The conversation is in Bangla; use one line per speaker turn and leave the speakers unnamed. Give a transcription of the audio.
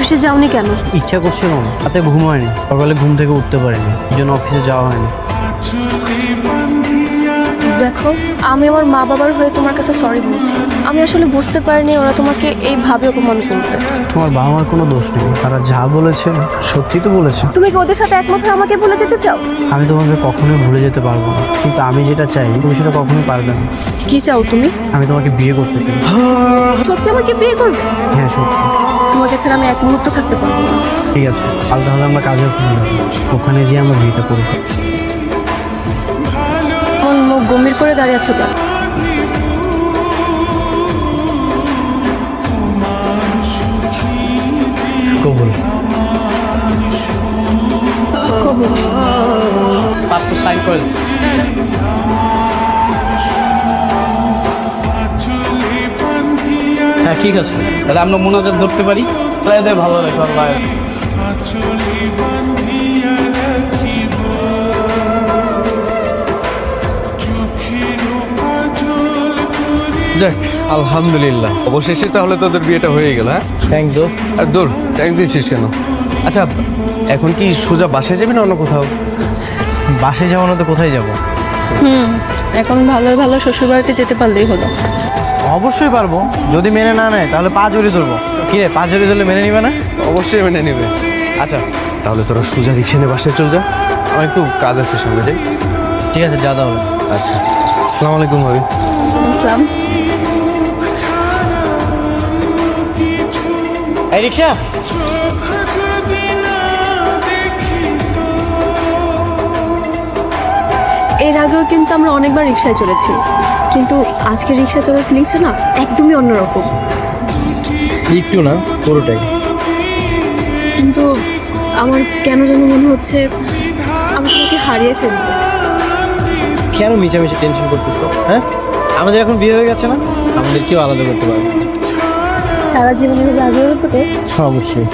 অফিসে যাওনি কেন?
ইচ্ছা করছিল না, রাতে ঘুম হয়নি, সকালে ঘুম থেকে উঠতে পারিনি, এই জন্য অফিসে যাওয়া হয়নি।
দেখো, আমি আমার মা বাবার হয়ে তোমার কাছে সরি বলছি। আমি আসলে বুঝতে পারিনি ওরা তোমাকে এইভাবে অপমান করবে।
তোমার বাবা মার কোনো দোষ নেই, তারা যা বলেছে সত্যি তো বলেছে।
তুমি কি ওদের সাথে একমত হয়ে আমাকে ভুলে যেতে চাও?
আমি তোমাকে কখনোই ভুলে যেতে পারবো না, কিন্তু আমি যেটা চাই তুমি সেটা কখনোই পারবে না।
কি চাও তুমি?
আমি তোমাকে বিয়ে করতে চাই।
সত্যি আমাকে বিয়ে করবে?
হ্যাঁ সত্যি।
তোমাকে ছাড়া আমি এক মুহূর্ত থাকতে পারবো না।
ঠিক আছে, কাল তাহলে আমরা কাজে ওখানে যাবো, ওখানে গিয়ে আমরা বিয়েটা করবো।
আমার মুখ গম্ভীর করে দাঁড়িয়ে আছো কেন?
কবুল।
কবুল।
পাত্র সাইন করে দিন। হ্যাঁ ঠিক আছে, তাহলে আমরা মোনাজাত ধরতে পারি, তাহলে ভালো লাগে। আল্লাহ
যাক, আলহামদুলিল্লাহ, অবশেষে তাহলে তোদের বিয়েটা হয়ে গেল। হ্যাঁ
থ্যাংক ইউ।
আর দূর ট্যাঙ্ক দিচ্ছিস কেন? আচ্ছা, এখন কি সোজা বাসায় যাবি না অন্য কোথাও?
বাসে যাবো না তো কোথায় যাবো?
এখন ভালো ভালো শ্বশুর বাড়িতে যেতে পারলেই হলো।
অবশ্যই পারবো, যদি মেনে না নেয় তাহলে পা জড়িয়ে ধরবো। কি রে, পা জড়িয়ে ধরলে মেনে নিবে না?
অবশ্যই মেনে নেবে। আচ্ছা, তাহলে তোরা সোজা রিক্সা নিয়ে বাসায় চল যা, আমার একটু কাজ আছে, সামনে যাই।
ঠিক আছে, যা তাহলে।
আচ্ছা, আসসালামু আলাইকুম ভাবি।
ইসলাম।
এই রিক্সা।
এর আগেও কিন্তু আমরা অনেকবার রিক্সায় চড়েছি, কিন্তু আজকে রিক্সা চড়ার ফিলিংসটা না একদমই অন্যরকম।
একটু না, পুরোটাই।
কিন্তু আমার কেন যেন মনে হচ্ছে আমি তোমাকে হারিয়ে ফেলবো।
কেন মিছামিছি টেনশন করতেছো? হ্যাঁ, আমাদের এখন বিয়ে হয়ে গেছে না, আমাদের কেউ আলাদা করতে পারবে।
সারা জীবনে আগ্রহ তো
অবশ্যই।